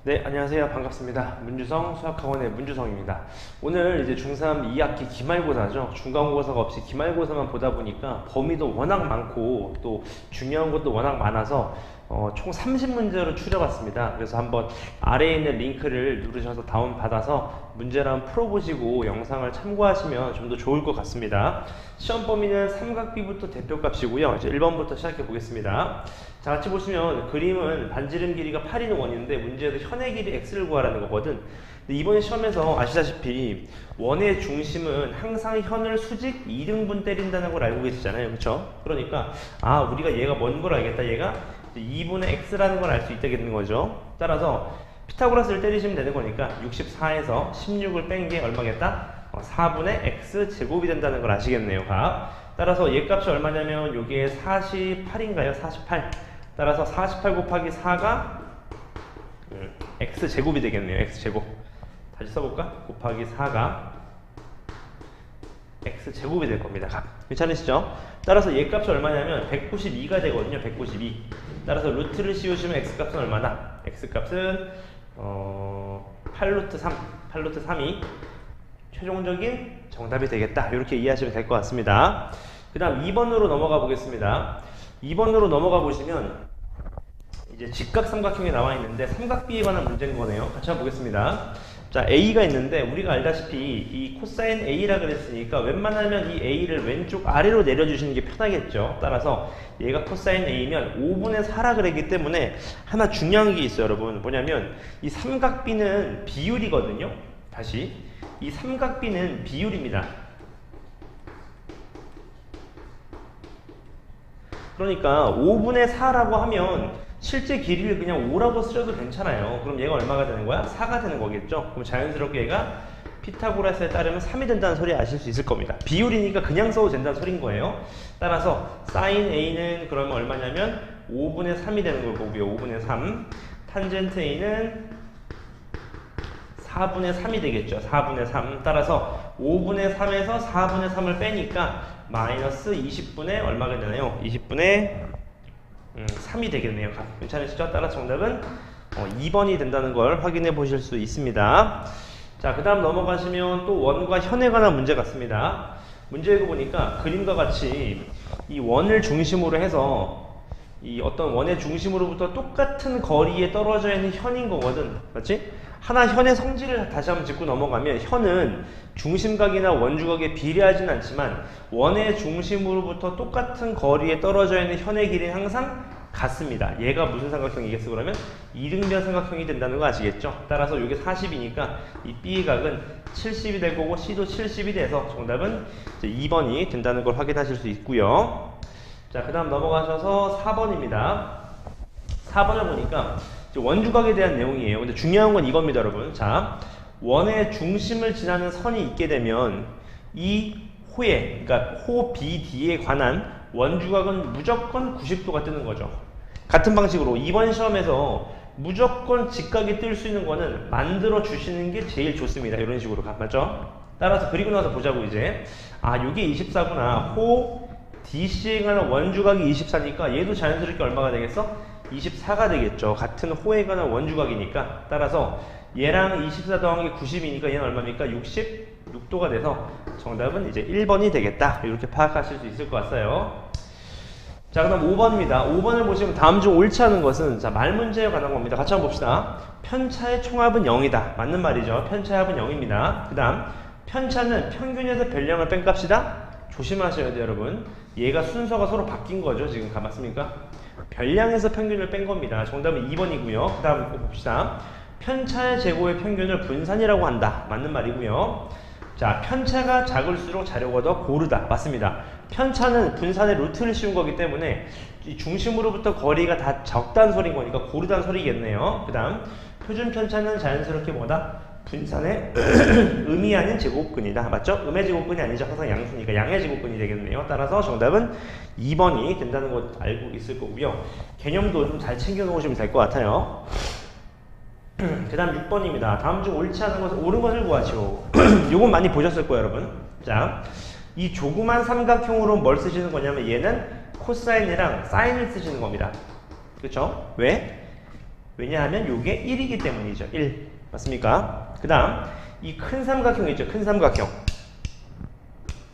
네, 안녕하세요. 반갑습니다. 문주성 수학학원의 문주성입니다. 오늘 이제 중3 2학기 기말고사죠. 중간고사가 없이 기말고사만 보다 보니까 범위도 워낙 많고 또 중요한 것도 워낙 많아서 총 30문제로 추려봤습니다. 그래서 한번 아래에 있는 링크를 누르셔서 다운받아서 문제를 한번 풀어보시고 영상을 참고하시면 좀 더 좋을 것 같습니다. 시험 범위는 삼각비부터 대표값이고요. 이제 1번부터 시작해 보겠습니다. 자, 같이 보시면 그림은 반지름 길이가 8인 원인데 문제에서 현의 길이 x를 구하라는 거거든. 근데 이번 시험에서 아시다시피 원의 중심은 항상 현을 수직 2등분 때린다는 걸 알고 계시잖아요. 그렇죠? 그러니까 우리가 얘가 뭔 걸 알겠다. 얘가 2분의 x라는 걸 알 수 있게 되는 거죠. 따라서 피타고라스를 때리시면 되는 거니까 64에서 16을 뺀 게 얼마겠다? 4분의 x 제곱이 된다는 걸 아시겠네요. 따라서 얘 값이 얼마냐면 여기에 48인가요? 48. 따라서 48 곱하기 4가 x 제곱이 되겠네요. x 제곱. 다시 써볼까? 곱하기 4가 x 제곱이 될 겁니다. 괜찮으시죠? 따라서 얘 값이 얼마냐면 192가 되거든요. 192. 따라서 루트를 씌우시면 x 값은 얼마나? x 값은 8루트 3. 8루트 3이 최종적인 정답이 되겠다. 이렇게 이해하시면 될 것 같습니다. 그 다음 2번으로 넘어가 보겠습니다. 2번으로 넘어가 보시면 이제 직각삼각형이 나와 있는데 삼각비에 관한 문제인 거네요. 같이 한번 보겠습니다. 자, A가 있는데 우리가 알다시피 이 코사인 A라 그랬으니까 웬만하면 이 A를 왼쪽 아래로 내려주시는 게 편하겠죠. 따라서 얘가 코사인 A면 5분의 4라 그랬기 때문에 하나 중요한 게 있어요, 여러분. 뭐냐면 이 삼각비는 비율이거든요. 다시 이 삼각비는 비율입니다. 그러니까 5분의 4라고 하면 실제 길이를 그냥 5라고 쓰셔도 괜찮아요. 그럼 얘가 얼마가 되는 거야? 4가 되는 거겠죠? 그럼 자연스럽게 얘가 피타고라스에 따르면 3이 된다는 소리 아실 수 있을 겁니다. 비율이니까 그냥 써도 된다는 소리인 거예요. 따라서 sin A는 그러면 얼마냐면 5분의 3이 되는 걸 보고요. 5분의 3. 탄젠트 A는 4분의 3이 되겠죠. 4분의 3. 따라서 5분의 3에서 4분의 3을 빼니까 마이너스 20분의 얼마가 되나요? 20분의 3이 되겠네요. 괜찮으시죠? 따라서 정답은 2번이 된다는 걸 확인해 보실 수 있습니다. 자, 그 다음 넘어가시면 또 원과 현에 관한 문제 같습니다. 문제 읽어보니까 그림과 같이 이 원을 중심으로 해서 이 어떤 원의 중심으로부터 똑같은 거리에 떨어져 있는 현인 거거든. 맞지? 하나 현의 성질을 다시 한번 짚고 넘어가면 현은 중심각이나 원주각에 비례하진 않지만 원의 중심으로부터 똑같은 거리에 떨어져 있는 현의 길이는 항상 같습니다. 얘가 무슨 삼각형이겠어? 그러면 이등변 삼각형이 된다는 거 아시겠죠? 따라서 이게 40이니까 이 B의 각은 70이 될 거고 C도 70이 돼서 정답은 이제 2번이 된다는 걸 확인하실 수 있고요. 자, 그 다음 넘어가셔서 4번입니다. 4번을 보니까 원주각에 대한 내용이에요. 근데 중요한 건 이겁니다, 여러분. 자, 원의 중심을 지나는 선이 있게 되면 이 호에, 그러니까 호 BD에 관한 원주각은 무조건 90도가 뜨는 거죠. 같은 방식으로 이번 시험에서 무조건 직각이 뜰 수 있는 거는 만들어 주시는 게 제일 좋습니다. 이런 식으로 맞죠? 따라서 그리고 나서 보자고 이제. 이게 24구나. 호 DC에 관한 원주각이 24니까 얘도 자연스럽게 얼마가 되겠어? 24가 되겠죠. 같은 호에 관한 원주각이니까. 따라서 얘랑 24 더하기 90이니까 얘는 얼마입니까? 66도가 돼서 정답은 이제 1번이 되겠다. 이렇게 파악하실 수 있을 것 같아요. 자, 그다음 5번입니다. 5번을 보시면 다음 중 옳지 않은 것은 자, 말 문제에 관한 겁니다. 같이 한번 봅시다. 편차의 총합은 0이다. 맞는 말이죠. 편차의 합은 0입니다. 그 다음 편차는 평균에서 별량을 뺀 값이다. 조심하셔야 돼요, 여러분. 얘가 순서가 서로 바뀐 거죠. 지금 맞습니까? 별량에서 평균을 뺀 겁니다. 정답은 2번이고요. 그 다음 봅시다. 편차의 제곱의 평균을 분산이라고 한다. 맞는 말이고요. 자, 편차가 작을수록 자료가 더 고르다. 맞습니다. 편차는 분산의 루트를 씌운 거기 때문에 이 중심으로부터 거리가 다 적다는 소리인 거니까 고르다는 소리겠네요. 그 다음 표준 편차는 자연스럽게 뭐다? 분산의 음이 아닌 제곱근이다. 맞죠? 음의 제곱근이 아니죠. 항상 양수니까 양의 제곱근이 되겠네요. 따라서 정답은 2번이 된다는 것 알고 있을 거고요. 개념도 좀 잘 챙겨 놓으시면 될 것 같아요. 그 다음 6번입니다. 다음 중 옳지 않은 것은 옳은 것을 구하시오. 요건 많이 보셨을 거예요, 여러분. 자, 이 조그만 삼각형으로 뭘 쓰시는 거냐면 얘는 코사인이랑 사인을 쓰시는 겁니다. 그쵸? 왜? 왜냐하면 요게 1이기 때문이죠. 1. 맞습니까? 그 다음 이 큰 삼각형 있죠. 큰 삼각형.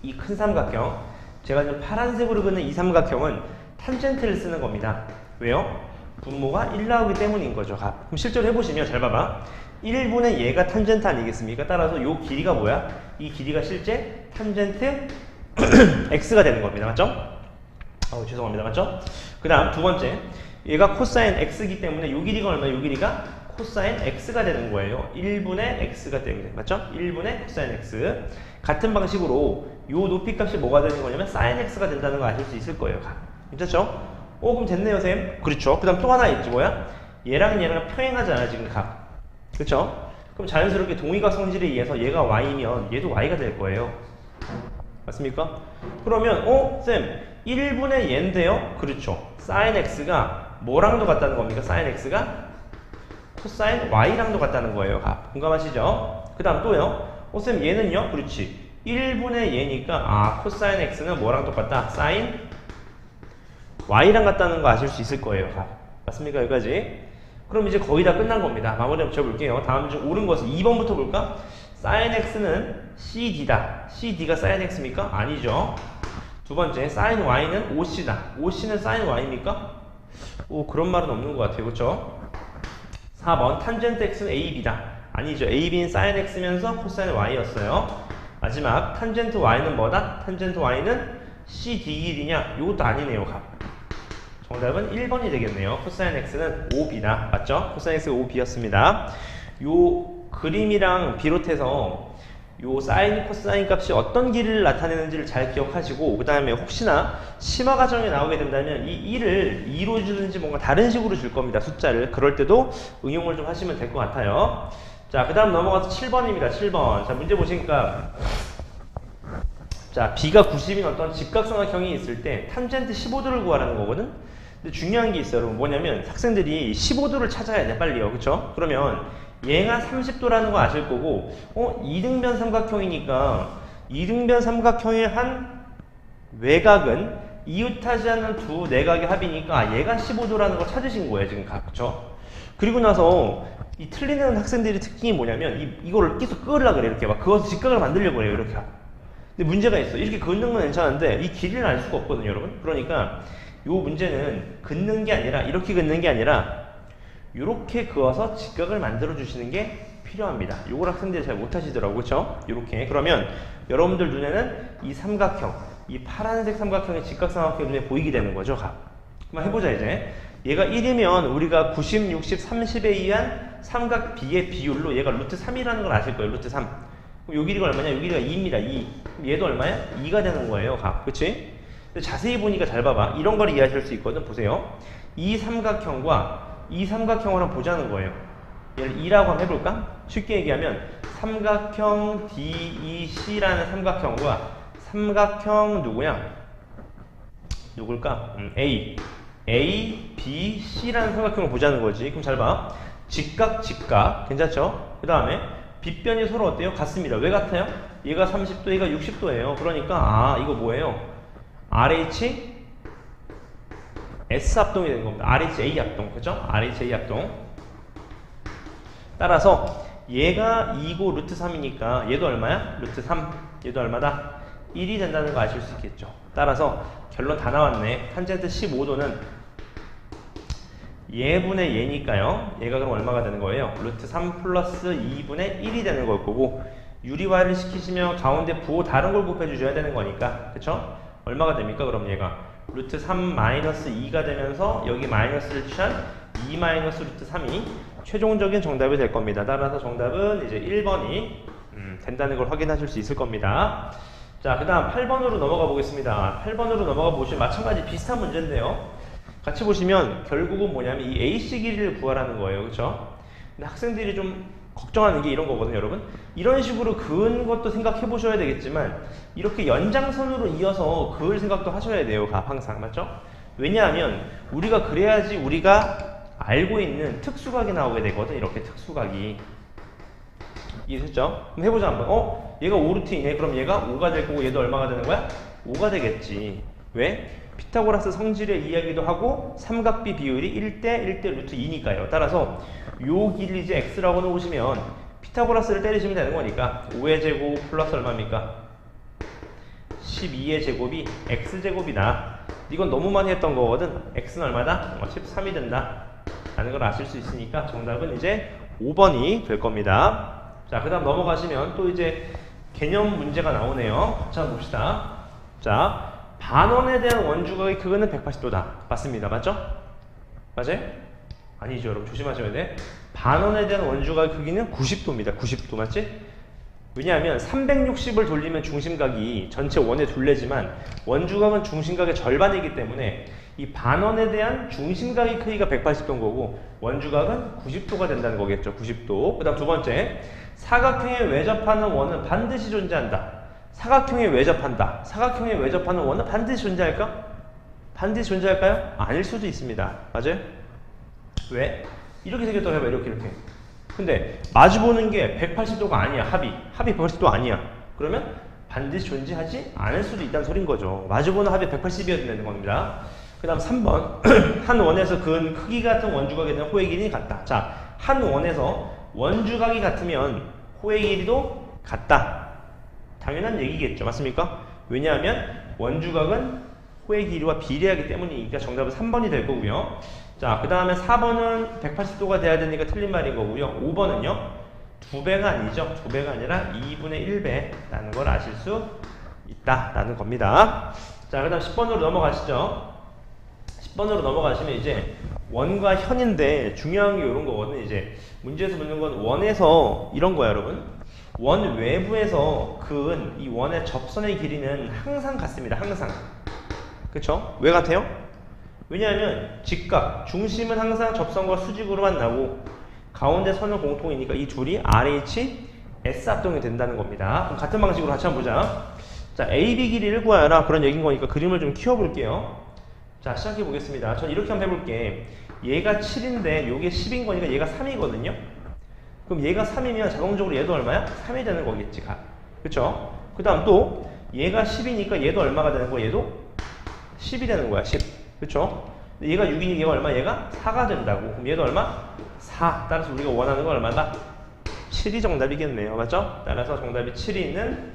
이 큰 삼각형. 제가 지금 파란색으로 그는 이 삼각형은 탄젠트를 쓰는 겁니다. 왜요? 분모가 1 나오기 때문인 거죠. 그럼 실제로 해보시면 잘 봐봐. 1분의 얘가 탄젠트 아니겠습니까? 따라서 요 길이가 뭐야? 이 길이가 실제 탄젠트 x가 되는 겁니다. 맞죠? 죄송합니다. 맞죠? 그 다음 두 번째. 얘가 코사인 x이기 때문에 요 길이가 얼마야? 요 길이가 코사인 x가 되는 거예요. 1분의 x가 되는 거예요. 맞죠? 1분의 코사인 x. 같은 방식으로 요 높이 값이 뭐가 되는 거냐면 사인 x가 된다는 거 아실 수 있을 거예요. 괜찮죠? 그럼 됐네요, 쌤. 그렇죠. 그 다음 또 하나 있지, 뭐야? 얘랑 평행하잖아, 지금 값. 그렇죠? 그럼 자연스럽게 동위각 성질에 의해서 얘가 y면 얘도 y가 될 거예요. 맞습니까? 그러면 쌤 1분의 얘인데요? 그렇죠. sin x가 뭐랑도 같다는 겁니까? sin x가 코사인 y랑도 같다는 거예요. 공감하시죠? 그 다음 또요. 쌤 얘는요? 그렇지. 1분의 얘니까 코사인 x는 뭐랑 똑같다? sin y랑 같다는 거 아실 수 있을 거예요. 맞습니까? 여기까지. 그럼 이제 거의 다 끝난 겁니다. 마무리 한번 지어볼게요. 다음 중 옳은 것은 2번부터 볼까? sin x는 cd다. cd가 sin x입니까? 아니죠. 두 번째, sin y는 oc다. oc는 sin y입니까? 그런 말은 없는 것 같아요. 그렇죠? 4번, 탄젠트 x는 ab다. 아니죠. ab는 sin x면서 코사인 y였어요. 마지막, 탄젠트 y는 뭐다? 탄젠트 y는 cd1이냐? 이것도 아니네요. 정답은 1번이 되겠네요. 코사인 x는 5b다. 맞죠? 코사인 x가 5b였습니다. 요 그림이랑 비롯해서 요 사인, 코사인 값이 어떤 길이를 나타내는지를 잘 기억하시고 그 다음에 혹시나 심화 과정에 나오게 된다면 이 1을 2로 주든지 뭔가 다른 식으로 줄 겁니다. 숫자를. 그럴 때도 응용을 좀 하시면 될 것 같아요. 자, 그 다음 넘어가서 7번입니다. 7번. 자, 문제 보시니까 자, b가 90인 어떤 직각삼각형이 있을 때 탄젠트 15도를 구하라는 거거든. 근데 중요한 게 있어요. 여러분 뭐냐면 학생들이 15도를 찾아야 돼. 빨리요. 그쵸? 그러면 얘가 30도라는 거 아실 거고 이등변 삼각형이니까 이등변 삼각형의 한 외곽은 이웃하지 않는 두 내각의 합이니까 얘가 15도라는 거 찾으신 거예요. 지금 그쵸? 그리고 나서 이 틀리는 학생들의 특징이 뭐냐면 이거를 계속 끄으려고 그래. 이렇게 막 그어서 직각을 만들려고 그래요. 이렇게 하고. 근데 문제가 있어. 이렇게 긋는 건 괜찮은데 이 길이를 알 수가 없거든요, 여러분. 그러니까 요 문제는 긋는 게 아니라 이렇게 긋는 게 아니라 이렇게 그어서 직각을 만들어 주시는 게 필요합니다. 요걸 학생들이 잘 못하시더라고요. 그렇죠? 이렇게. 그러면 여러분들 눈에는 이 삼각형, 이 파란색 삼각형의 직각삼각형이 눈에 보이게 되는 거죠. 한번 해보자 이제. 얘가 1이면 우리가 90, 60, 30에 의한 삼각 B의 비율로 얘가 루트 3이라는 걸 아실 거예요. 루트 3. 그럼 요 길이가 얼마냐? 요 길이가 2입니다. 2. 그럼 얘도 얼마야? 2가 되는 거예요. 그치? 근데 자세히 보니까 잘 봐봐. 이런 걸 이해하실 수 있거든. 보세요. 이 삼각형과 이 삼각형을 한번 보자는 거예요. 얘를 2라고 한번 해볼까? 쉽게 얘기하면 삼각형 DEC라는 삼각형과 삼각형 누구야? 누굴까? A, B, C라는 삼각형을 보자는 거지. 그럼 잘 봐. 직각, 직각. 괜찮죠? 그 다음에 빗변이 서로 어때요? 같습니다. 왜 같아요? 얘가 30도, 얘가 60도예요. 그러니까 이거 뭐예요? RH S 합동이 되는 겁니다. RHA 합동. 그죠? RHA 합동. 따라서 얘가 2고 루트 3이니까 얘도 얼마야? 루트 3. 얘도 얼마다? 1이 된다는 거 아실 수 있겠죠. 따라서 결론 다 나왔네. 탄젠트 15도는 얘분의 얘니까요. 얘가 그럼 얼마가 되는 거예요? 루트 3 플러스 2분의 1이 되는 걸 거고 유리화를 시키시면 가운데 부호 다른 걸 곱해 주셔야 되는 거니까. 그쵸? 얼마가 됩니까? 그럼 얘가 루트 3 마이너스 2가 되면서 여기 마이너스를 취한 2 마이너스 루트 3이 최종적인 정답이 될 겁니다. 따라서 정답은 이제 1번이 된다는 걸 확인하실 수 있을 겁니다. 자, 그 다음 8번으로 넘어가 보겠습니다. 8번으로 넘어가 보시면 마찬가지 비슷한 문제인데요. 같이 보시면 결국은 뭐냐면 이 AC 길이를 구하라는 거예요. 그쵸? 근데 학생들이 좀 걱정하는 게 이런 거거든요, 여러분. 이런 식으로 그은 것도 생각해 보셔야 되겠지만 이렇게 연장선으로 이어서 그을 생각도 하셔야 돼요. 항상. 맞죠? 왜냐하면 우리가 그래야지 우리가 알고 있는 특수각이 나오게 되거든. 이렇게 특수각이. 이해했죠? 그럼 해보자 한번. 얘가 5루트이네. 그럼 얘가 5가 될 거고 얘도 얼마가 되는 거야? 5가 되겠지. 왜? 피타고라스 성질의 이야기도 하고 삼각비 비율이 1대 1대 루트 2니까요. 따라서 요 길이 이제 x라고 놓으시면 피타고라스를 때리시면 되는 거니까 5의 제곱 플러스 얼마입니까? 12의 제곱이 x제곱이다. 이건 너무 많이 했던 거거든. x는 얼마다? 13이 된다 라는 걸 아실 수 있으니까 정답은 이제 5번이 될 겁니다. 자, 그 다음 넘어가시면 또 이제 개념 문제가 나오네요. 같이 한번 봅시다. 자, 반원에 대한 원주각의 그거는 180도다. 맞습니다. 맞죠? 맞아요? 아니죠. 여러분 조심하셔야 돼. 반원에 대한 원주각의 크기는 90도입니다. 90도 맞지? 왜냐하면 360을 돌리면 중심각이 전체 원의 둘레지만 원주각은 중심각의 절반이기 때문에 이 반원에 대한 중심각의 크기가 180도인 거고 원주각은 90도가 된다는 거겠죠. 90도. 그 다음 두 번째, 사각형에 외접하는 원은 반드시 존재한다. 사각형에 외접한다. 사각형에 외접하는 원은 반드시 존재할까? 반드시 존재할까요? 아닐 수도 있습니다. 맞아요? 왜? 이렇게 생겼다고 해봐. 이렇게. 근데 마주보는 게 180도가 아니야. 합이 180도 아니야. 그러면 반드시 존재하지 않을 수도 있다는 소린 거죠. 마주보는 합이 180이어야 되는 겁니다. 그 다음 3번 한 원에서 근 크기 같은 원주각에 대한 호의 길이는 같다. 자, 한 원에서 원주각이 같으면 호의 길이도 같다. 당연한 얘기겠죠. 맞습니까? 왜냐하면 원주각은 호의 길이와 비례하기 때문이니까 정답은 3번이 될 거고요. 자, 그 다음에 4번은 180도가 돼야 되니까 틀린 말인 거고요. 5번은요. 2배가 아니죠. 2배가 아니라 2분의 1배라는 걸 아실 수 있다라는 겁니다. 자, 그 다음 10번으로 넘어가시죠. 10번으로 넘어가시면 이제 원과 현인데 중요한 게 이런 거거든요. 이제 문제에서 묻는 건 원에서 이런 거야, 여러분. 원 외부에서 그은 이 원의 접선의 길이는 항상 같습니다. 항상. 그쵸? 왜 같아요? 왜냐하면 직각, 중심은 항상 접선과 수직으로 만나고 가운데 선은 공통이니까 이 둘이 RH, S 합동이 된다는 겁니다. 그럼 같은 방식으로 같이 한번 보자. 자, AB 길이를 구하여라. 그런 얘기인 거니까 그림을 좀 키워볼게요. 자, 시작해 보겠습니다. 전 이렇게 한번 해볼게. 얘가 7인데 요게 10인 거니까 얘가 3이거든요. 그럼 얘가 3이면 자동적으로 얘도 얼마야? 3이 되는 거겠지. 그쵸? 그 다음 또 얘가 10이니까 얘도 얼마가 되는 거야? 얘도 10이 되는 거야. 10. 그쵸? 얘가 6이니 얘가 얼마? 얘가 4가 된다고. 그럼 얘도 얼마? 4. 따라서 우리가 원하는 건 얼마다? 7이 정답이겠네요. 맞죠? 따라서 정답이 7이 있는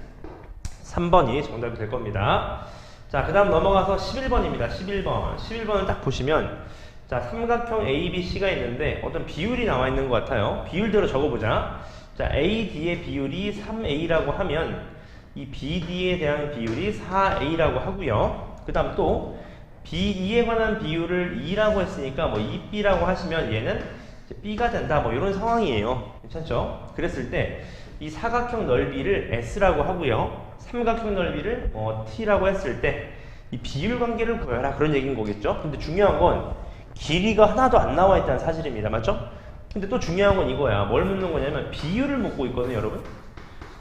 3번이 정답이 될 겁니다. 자, 그 다음 넘어가서 11번입니다. 11번. 11번을 딱 보시면 자, 삼각형 ABC가 있는데 어떤 비율이 나와 있는 것 같아요. 비율대로 적어보자. 자, AD의 비율이 3A라고 하면 이 BD에 대한 비율이 4A라고 하고요. 그 다음 또 BE에 관한 비율을 2라고 했으니까 뭐 2B라고 하시면 얘는 B가 된다. 뭐 이런 상황이에요. 괜찮죠? 그랬을 때 이 사각형 넓이를 S라고 하고요. 삼각형 넓이를 T라고 했을 때 이 비율 관계를 구해라. 그런 얘기인 거겠죠? 근데 중요한 건 길이가 하나도 안 나와 있다는 사실입니다. 맞죠? 근데 또 중요한 건 이거야. 뭘 묻는 거냐면 비율을 묻고 있거든요, 여러분.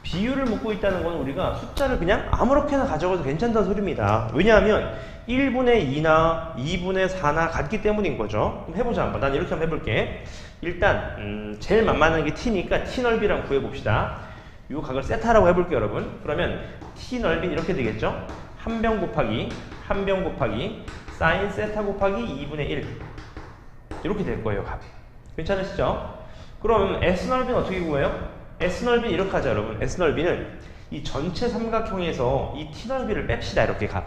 비율을 묻고 있다는 건 우리가 숫자를 그냥 아무렇게나 가져가도 괜찮다는 소리입니다. 왜냐하면 1분의 2나 2분의 4나 같기 때문인 거죠. 그럼 해보자 한번. 난 이렇게 한번 해볼게. 일단 제일 만만한 게 t니까 t 넓이랑 구해봅시다. 이 각을 세타라고 해볼게요, 여러분. 그러면 t 넓이 이렇게 되겠죠. 한 병 곱하기 사인 세타 곱하기 2분의 1 이렇게 될 거예요, 값이. 괜찮으시죠? 그럼 S 넓이는 어떻게 구해요? S 넓이는 이렇게 하자, 여러분. S 넓이는 이 전체 삼각형에서 이 T 넓이를 뺍시다, 이렇게 값.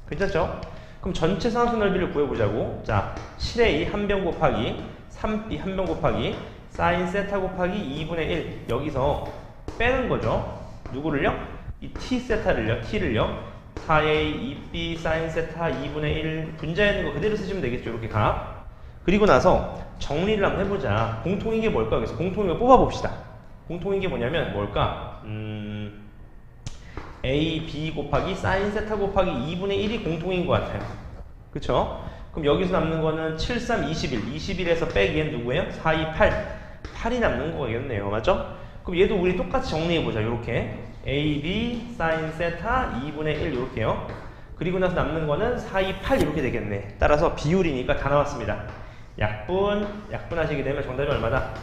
괜찮죠? 그럼 전체 삼각형 넓이를 구해보자고. 자, 7A 한 병 곱하기 3B 한 병 곱하기 사인 세타 곱하기 2분의 1 여기서 빼는 거죠. 누구를요? 이 T 세타를요. T를요. 4A 2B 사인 세타 2분의 1 분자에 있는 거 그대로 쓰시면 되겠죠. 이렇게 값. 그리고 나서 정리를 한번 해보자. 공통인 게 뭘까? 그래서 공통인 거 뽑아봅시다. 공통인 게 뭐냐면 뭘까? A, B 곱하기 사인 세타 곱하기 2분의 1이 공통인 것 같아요. 그쵸? 그럼 여기서 남는 거는 7, 3, 21. 21에서 빼기엔 누구예요? 4, 2, 8. 8이 남는 거겠네요. 맞죠? 그럼 얘도 우리 똑같이 정리해보자. 요렇게. A, B 사인 세타 2분의 1 요렇게요. 그리고 나서 남는 거는 4, 2, 8 이렇게 되겠네. 따라서 비율이니까 다 나왔습니다. 약분하시게 되면 정답이 얼마다?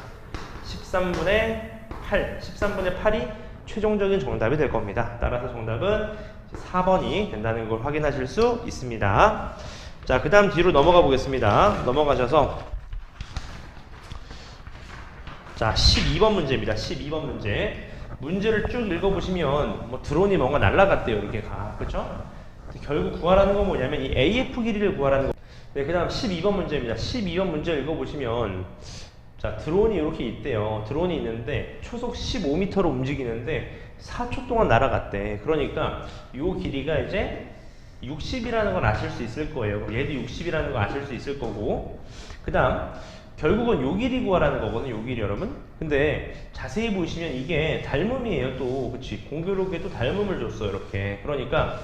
13분의 8. 13분의 8이 최종적인 정답이 될 겁니다. 따라서 정답은 4번이 된다는 걸 확인하실 수 있습니다. 자, 그 다음 뒤로 넘어가 보겠습니다. 넘어가셔서 자, 12번 문제입니다. 12번 문제. 문제를 쭉 읽어보시면 뭐 드론이 뭔가 날아갔대요. 이렇게 가. 그렇죠? 결국 구하라는 건 뭐냐면 이 AF 길이를 구하라는 거. 네, 그 다음 12번 문제입니다. 12번 문제 읽어보시면 자, 드론이 이렇게 있대요. 드론이 있는데 초속 15m로 움직이는데 4초 동안 날아갔대. 그러니까 이 길이가 이제 60이라는 걸 아실 수 있을 거예요. 얘도 60이라는 걸 아실 수 있을 거고, 그 다음 결국은 요 길이 구하라는 거거든요. 요 길이 여러분. 근데 자세히 보시면 이게 닮음이에요. 또 그치, 공교롭게도 닮음을 줬어요. 이렇게. 그러니까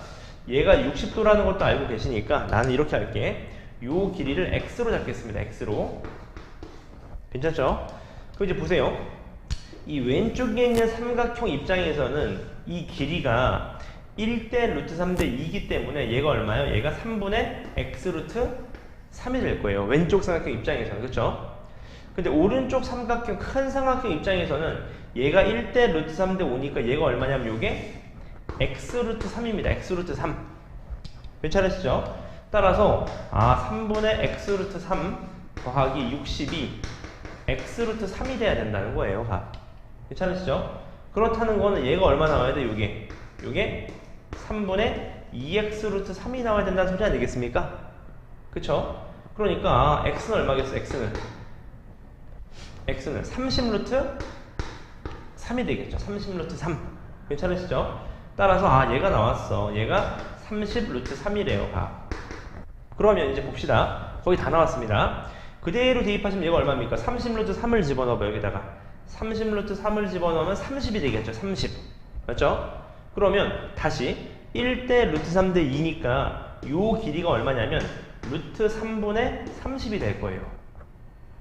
얘가 60도라는 것도 알고 계시니까 나는 이렇게 할게. 요 길이를 x로 잡겠습니다. x로. 괜찮죠? 그럼 이제 보세요. 이 왼쪽에 있는 삼각형 입장에서는 이 길이가 1대 루트 3대 2이기 때문에 얘가 얼마예요? 얘가 3분의 x 루트 3이 될 거예요. 왼쪽 삼각형 입장에서는. 그렇죠? 근데 오른쪽 삼각형, 큰 삼각형 입장에서는 얘가 1대 루트 3대 5니까 얘가 얼마냐면 이게 x 루트 3입니다. x 루트 3. 괜찮으시죠? 따라서 3분의 x 루트 3 더하기 60이 x 루트 3이 돼야 된다는 거예요. 괜찮으시죠? 그렇다는 거는 얘가 얼마 나와야 돼? 요게 3분의 2x 루트 3이 나와야 된다는 소리 아니겠습니까? 그쵸? 그러니까 x는 얼마겠어? x는 30 루트 3이 되겠죠. 30 루트 3. 괜찮으시죠? 따라서 얘가 나왔어. 얘가 30 루트 3이래요. 그러면 이제 봅시다. 거의 다 나왔습니다. 그대로 대입하시면 얘가 얼마입니까? 30 루트 3을 집어넣어봐요. 여기다가 30 루트 3을 집어넣으면 30이 되겠죠. 30. 맞죠? 그러면 다시 1대 루트 3대 2니까 요 길이가 얼마냐면 루트 3분의 30이 될 거예요.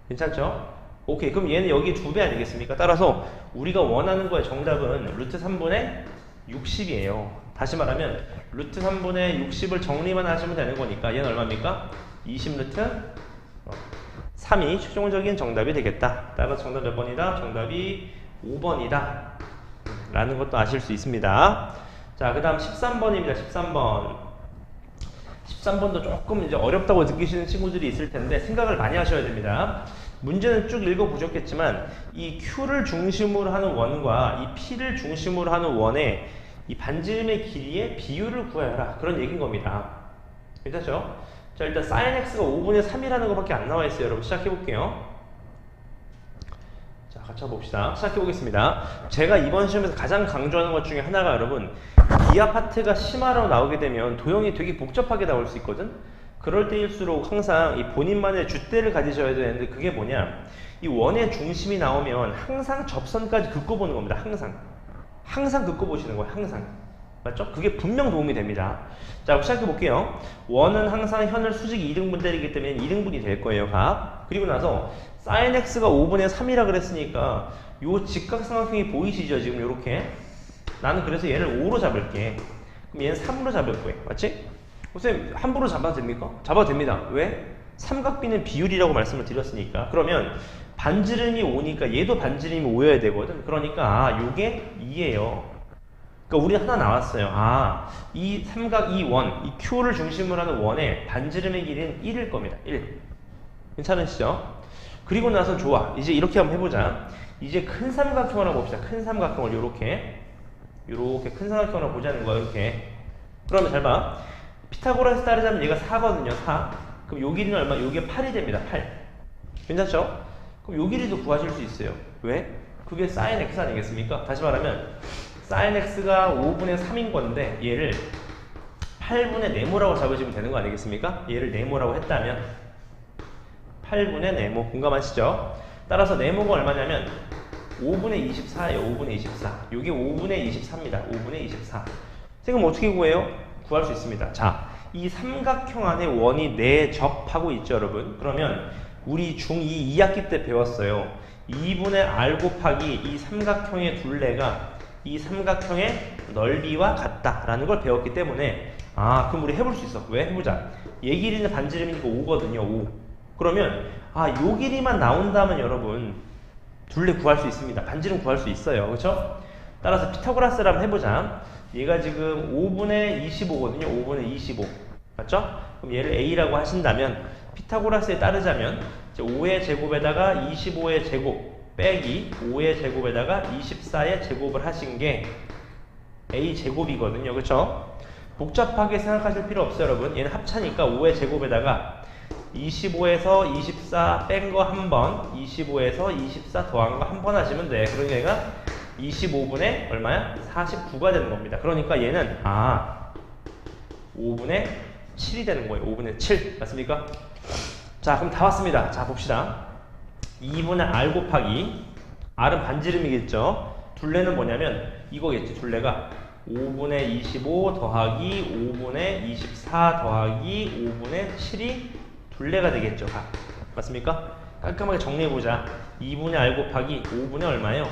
괜찮죠? 오케이. 그럼 얘는 여기 2배 아니겠습니까? 따라서 우리가 원하는 거의 정답은 루트 3분의 60이에요. 다시 말하면 루트 3분의 60을 정리만 하시면 되는 거니까 얘는 얼마입니까? 20 루트 3이 최종적인 정답이 되겠다. 따라서 정답 몇 번이다? 정답이 5번이다. 라는 것도 아실 수 있습니다. 자, 그 다음 13번입니다. 13번. 13번도 조금 이제 어렵다고 느끼시는 친구들이 있을 텐데 생각을 많이 하셔야 됩니다. 문제는 쭉 읽어보셨겠지만 이 Q를 중심으로 하는 원과 이 P를 중심으로 하는 원의 이 반지름의 길이의 비율을 구하여라. 그런 얘기인 겁니다. 괜찮죠? 자, 일단 sin x가 5분의 3이라는 것밖에 안 나와 있어요. 여러분 시작해볼게요. 자, 같이 봅시다. 시작해보겠습니다. 제가 이번 시험에서 가장 강조하는 것 중에 하나가 여러분 기하 파트가 심화로 나오게 되면 도형이 되게 복잡하게 나올 수 있거든. 그럴 때일수록 항상 이 본인만의 줏대를 가지셔야 되는데 그게 뭐냐, 이 원의 중심이 나오면 항상 접선까지 긋고보는 겁니다. 항상 긋고보시는 거예요. 항상. 맞죠? 그게 분명 도움이 됩니다. 자, 시작해볼게요. 원은 항상 현을 수직이 2등분 때리기 때문에 2등분이 될 거예요. 그리고 나서 sin x가 5분의 3이라 그랬으니까 요 직각삼각형이 보이시죠? 지금 요렇게. 나는 그래서 얘를 5로 잡을게. 그럼 얘는 3으로 잡을 거예요. 맞지? 선생님 함부로 잡아도 됩니까? 잡아도 됩니다. 왜? 삼각비는 비율이라고 말씀을 드렸으니까. 그러면 반지름이 5니까 얘도 반지름이 5여야 되거든. 그러니까 요게 2예요. 그러니까 우리 하나 나왔어요. 이 삼각, 이 원, 이 Q를 중심으로 하는 원의 반지름의 길이는 1일 겁니다. 1. 괜찮으시죠? 그리고 나서 좋아. 이제 이렇게 한번 해보자. 이제 큰 삼각형을 한번 봅시다. 큰 삼각형을 요렇게 큰 삼각형을 보자는 거야. 이렇게. 그러면 잘 봐. 피타고라스 따르자면 얘가 4거든요. 4. 그럼 요 길이는 얼마? 요게 8이 됩니다. 8. 괜찮죠? 그럼 요 길이도 구하실 수 있어요. 왜? 그게 sin x 아니겠습니까? 다시 말하면 sin x가 5분의 3인 건데 얘를 8분의 네모라고 잡으시면 되는 거 아니겠습니까? 얘를 네모라고 했다면 8분의 네모. 공감하시죠? 따라서 네모가 얼마냐면 5분의 24예요. 5분의 24. 요게 5분의 24입니다. 5분의 24. 지금 어떻게 구해요? 구할 수 있습니다. 자, 이 삼각형 안에 원이 내접하고 있죠, 여러분. 그러면 우리 중2 2학기 때 배웠어요. 2분의 r 곱하기 이 삼각형의 둘레가 이 삼각형의 넓이와 같다라는 걸 배웠기 때문에 그럼 우리 해볼 수 있어. 왜? 해보자. 얘 길이는 반지름이니까 5거든요. 5. 그러면 요 길이만 나온다면 여러분 둘레 구할 수 있습니다. 반지름 구할 수 있어요. 그렇죠? 따라서 피타고라스를 한번 해보자. 얘가 지금 5분의 25거든요. 5분의 25. 맞죠? 그럼 얘를 A라고 하신다면 피타고라스에 따르자면 5의 제곱에다가 25의 제곱 빼기 5의 제곱에다가 24의 제곱을 하신 게 A 제곱이거든요. 그쵸? 복잡하게 생각하실 필요 없어요, 여러분. 얘는 합차니까 5의 제곱에다가 25에서 24 뺀 거 한 번, 25에서 24 더한 거 한 번 하시면 돼. 그러니까 얘가 25분의 얼마야? 49가 되는 겁니다. 그러니까 얘는 5분의 7이 되는 거예요. 5분의 7. 맞습니까? 자, 그럼 다 왔습니다. 자, 봅시다. 2분의 R 곱하기 R은 반지름이겠죠. 둘레는 뭐냐면 이거겠지. 둘레가 5분의 25 더하기 5분의 24 더하기 5분의 7이 둘레가 되겠죠. 맞습니까? 깔끔하게 정리해보자. 2분의 R 곱하기 5분의 얼마예요?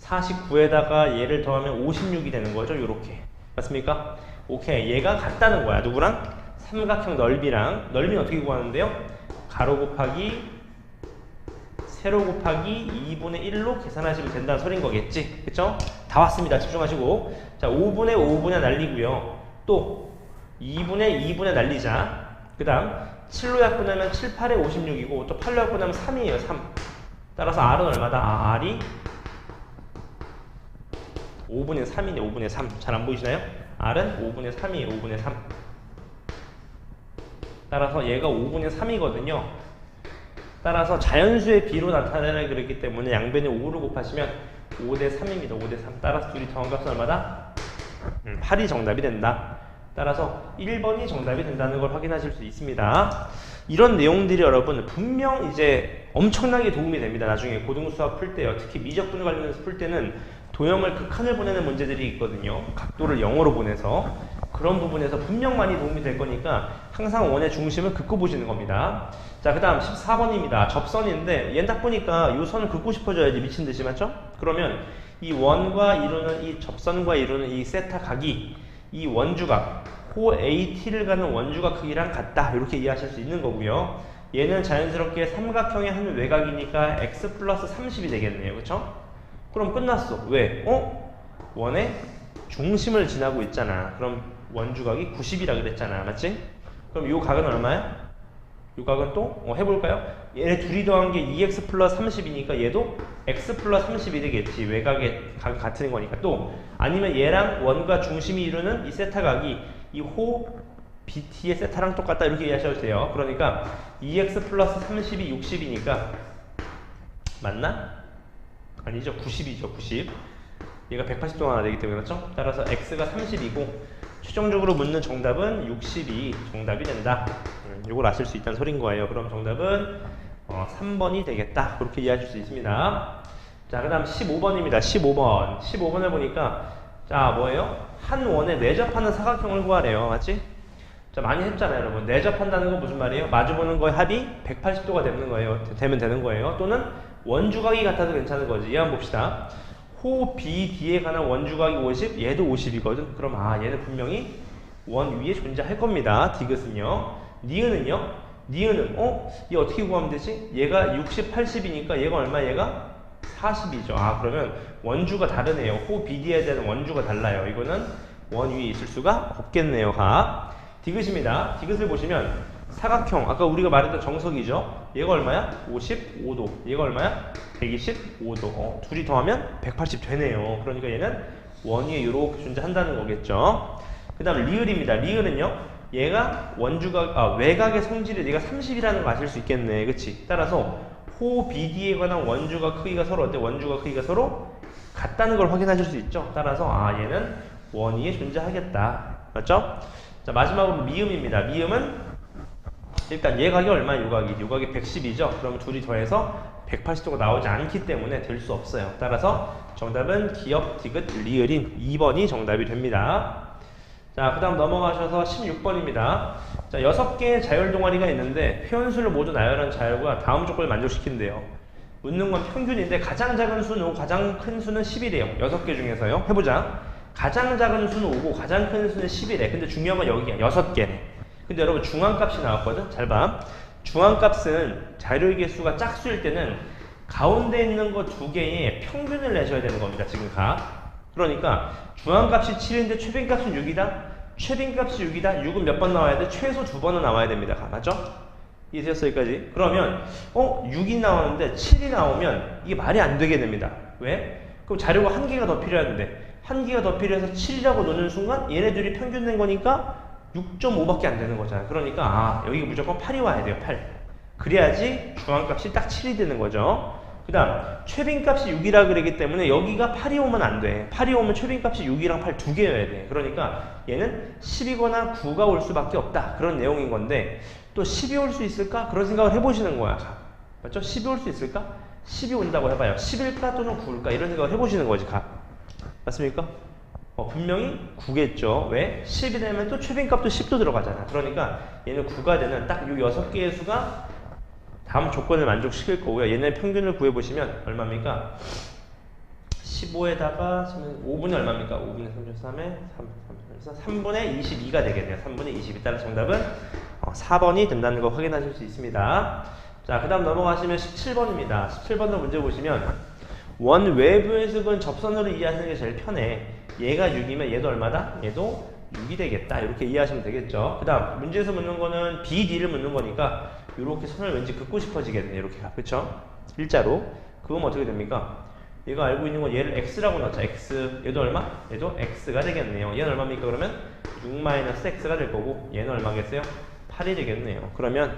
49에다가 얘를 더하면 56이 되는 거죠. 요렇게. 맞습니까? 오케이. 얘가 같다는 거야. 누구랑? 삼각형 넓이랑. 넓이는 어떻게 구하는데요? 가로 곱하기 세로 곱하기 2분의 1로 계산하시면 된다는 소린 거겠지. 그쵸? 다 왔습니다. 집중하시고. 자, 5분의 5분의 날리고요. 또 2분의 날리자. 그 다음 7로 약분하면 7, 8에 56이고 또 8로 약분하면 3이에요. 3. 따라서 R은 얼마다? R이 5분의 3이네. 5분의 3. 잘 안 보이시나요? R은 5분의 3이에요. 5분의 3. 따라서 얘가 5분의 3이거든요. 따라서 자연수의 비로 나타내라 그랬기 때문에 양변에 5를 곱하시면 5대 3입니다. 5대 3. 따라서 둘이 더한 값은 얼마다? 8이 정답이 된다. 따라서 1번이 정답이 된다는 걸 확인하실 수 있습니다. 이런 내용들이 여러분 분명 이제 엄청나게 도움이 됩니다. 나중에 고등수학 풀 때요. 특히 미적분 관련해서 풀 때는 도형을 극한을 보내는 문제들이 있거든요. 각도를 0으로 보내서 그런 부분에서 분명 많이 도움이 될 거니까 항상 원의 중심을 긋고 보시는 겁니다. 자, 그 다음 14번입니다. 접선인데 얘는 딱 보니까 이 선을 긋고 싶어져야지 미친 듯이 맞죠? 그러면 이 원과 이루는 이 접선과 이루는 이 세타 각이 이 원주각 호 AT를 가는 원주각 크기랑 같다. 이렇게 이해하실 수 있는 거고요. 얘는 자연스럽게 삼각형의 한 외곽이니까 x 플러스 30이 되겠네요. 그쵸? 그럼 끝났어. 왜? 원의 중심을 지나고 있잖아. 그럼 원주각이 90이라 그랬잖아. 맞지? 그럼 요 각은 얼마야? 요 각은 또 해볼까요? 얘네 둘이 더한 게 2x 플러스 30이니까 얘도 x 플러스 30이 되겠지. 외곽의 각이 같은 거니까. 또 아니면 얘랑 원과 중심이 이루는 이 세타 각이 이 호 BT의 세타랑 똑같다. 이렇게 이해하셔도 돼요. 그러니까 2x 플러스 30이 60이니까 맞나? 아니죠. 90이죠. 90. 얘가 180도가 하나 되기 때문에 그렇죠? 따라서 x가 30이고 최종적으로 묻는 정답은 60이 정답이 된다. 이걸 아실 수 있다는 소린 거예요. 그럼 정답은 3번이 되겠다. 그렇게 이해하실 수 있습니다. 자, 그 다음 15번입니다. 15번. 15번을 보니까 자, 뭐예요? 한 원에 내접하는 사각형을 구하래요. 맞지? 자, 많이 했잖아요, 여러분. 내접한다는 건 무슨 말이에요? 마주보는 거의 합이 180도가 되는 거예요. 되면 되는 거예요. 또는 원주각이 같아도 괜찮은 거지. 얘 한번 봅시다. 호 BD에 관한 원주각이 50, 얘도 50이거든. 그럼 얘는 분명히 원 위에 존재할 겁니다. 디귿은요. 니은은요? 니은은 얘 어떻게 구하면 되지? 얘가 60, 80이니까 얘가 얼마? 얘가 40이죠. 그러면 원주가 다르네요. 호 BD에 대한 원주가 달라요. 이거는 원 위에 있을 수가 없겠네요. 디귿입니다. 디귿을 보시면 사각형, 아까 우리가 말했던 정석이죠. 얘가 얼마야? 55도. 얘가 얼마야? 125도. 둘이 더하면 180 되네요. 그러니까 얘는 원 위에 이렇게 존재한다는 거겠죠. 그 다음 리을입니다. 리을은요, 얘가 원주각, 외곽의 성질이 얘가 30이라는 거 아실 수 있겠네. 그치? 따라서 호 BD에 관한 원주각 크기가 서로 어때? 원주각 크기가 서로 같다는 걸 확인하실 수 있죠. 따라서 얘는 원 위에 존재하겠다. 맞죠? 자, 마지막으로 미음입니다. 미음은 일단 얘 각이 얼마야? 요각이 110이죠. 그럼 둘이 더해서 180도가 나오지 않기 때문에 될 수 없어요. 따라서 정답은 기역, 디귿, 리을인 2번이 정답이 됩니다. 자, 그 다음 넘어가셔서 16번입니다. 자, 6개의 자율 동아리가 있는데 표현수를 모두 나열한 자율과 다음 조건을 만족시킨대요. 묻는 건 평균인데 가장 작은 수는 5, 가장 큰 수는 10이래요. 6개 중에서요. 해보자. 가장 작은 수는 5고 가장 큰 수는 10이래. 근데 중요한 건 여기야. 6개네. 근데 여러분 중앙값이 나왔거든? 잘 봐. 중앙값은 자율 개수가 짝수일 때는 가운데 있는 거 2개의 평균을 내셔야 되는 겁니다. 지금 그러니까 중앙값이 7인데 최빈값은 6이다. 최빈값이 6이다. 6은 몇 번 나와야 돼? 최소 2번은 나와야 됩니다. 맞죠? 이해되셨어요? 여기까지? 그러면 6이 나오는데 7이 나오면 이게 말이 안 되게 됩니다. 왜? 그럼 자료가 한 개가 더 필요한데 한 개가 더 필요해서 7이라고 놓는 순간 얘네들이 평균 낸 거니까 6.5밖에 안 되는 거잖아요. 그러니까 여기 무조건 8이 와야 돼요. 8. 그래야지 중앙값이 딱 7이 되는 거죠. 그 다음 최빈값이 6이라 그러기 때문에 여기가 8이 오면 안 돼. 8이 오면 최빈값이 6이랑 8 두 개여야 돼. 그러니까 얘는 10이거나 9가 올 수밖에 없다. 그런 내용인 건데 또 10이 올 수 있을까? 그런 생각을 해보시는 거야. 맞죠? 10이 올 수 있을까? 10이 온다고 해봐요. 10일까 또는 9일까? 이런 생각을 해보시는 거지. 맞습니까? 분명히 9겠죠. 왜? 10이 되면 또 최빈값도 10도 들어가잖아. 그러니까 얘는 9가 되는 딱 이 6개의 수가 다음 조건을 만족시킬 거고요. 얘네 평균을 구해보시면 얼마입니까? 15에다가 5분의 얼마입니까? 5분의 33에 3분의 22가 되겠네요. 3분의 22. 따라 정답은 4번이 된다는 거 확인하실 수 있습니다. 자, 그 다음 넘어가시면 17번입니다. 17번도 문제 보시면 원 외부의 수분 접선으로 이해하시는 게 제일 편해. 얘가 6이면 얘도 얼마다? 얘도 6이 되겠다. 이렇게 이해하시면 되겠죠. 그 다음 문제에서 묻는 거는 BD를 묻는 거니까 이렇게 선을 왠지 긋고 싶어지겠네요. 이렇게 그렇죠? 일자로. 그럼 어떻게 됩니까? 얘가 알고 있는 건 얘를 x라고 넣자. x. 얘도 얼마? 얘도 x가 되겠네요. 얘는 얼마입니까? 그러면 6-x가 될 거고 얘는 얼마겠어요? 8이 되겠네요. 그러면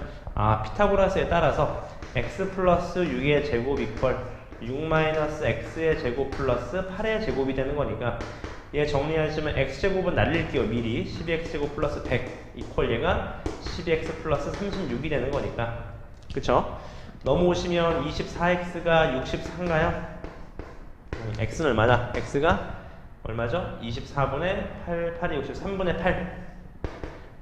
피타고라스에 따라서 x 플러스 6의 제곱 이퀄 6-x의 제곱 플러스 8의 제곱이 되는 거니까 얘 정리하시면 x제곱은 날릴게요. 미리 12x제곱 플러스 100 이퀄 얘가 12x 플러스 36이 되는 거니까 그쵸? 넘어오시면 24x가 64인가요? x는 얼마나? x가 얼마죠? 24분의 8, 8이 63분의 8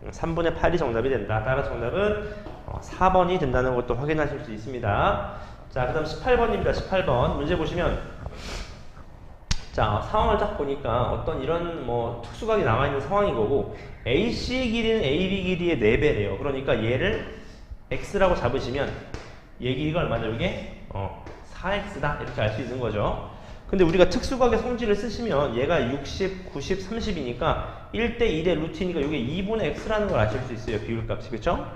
3분의 8이 정답이 된다. 따라 정답은 4번이 된다는 것도 확인하실 수 있습니다. 자, 그 다음 18번입니다. 18번 문제 보시면 자, 상황을 딱 보니까 어떤 이런 특수각이 남아있는 상황인 거고 AC의 길이는 AB 길이의 4배래요. 그러니까 얘를 X라고 잡으시면 얘 길이가 얼마죠? 이게 4X다 이렇게 알 수 있는 거죠. 근데 우리가 특수각의 성질을 쓰시면 얘가 60, 90, 30이니까 1대 2대 루트니까 이게 2분의 X라는 걸 아실 수 있어요. 비율값이. 그쵸?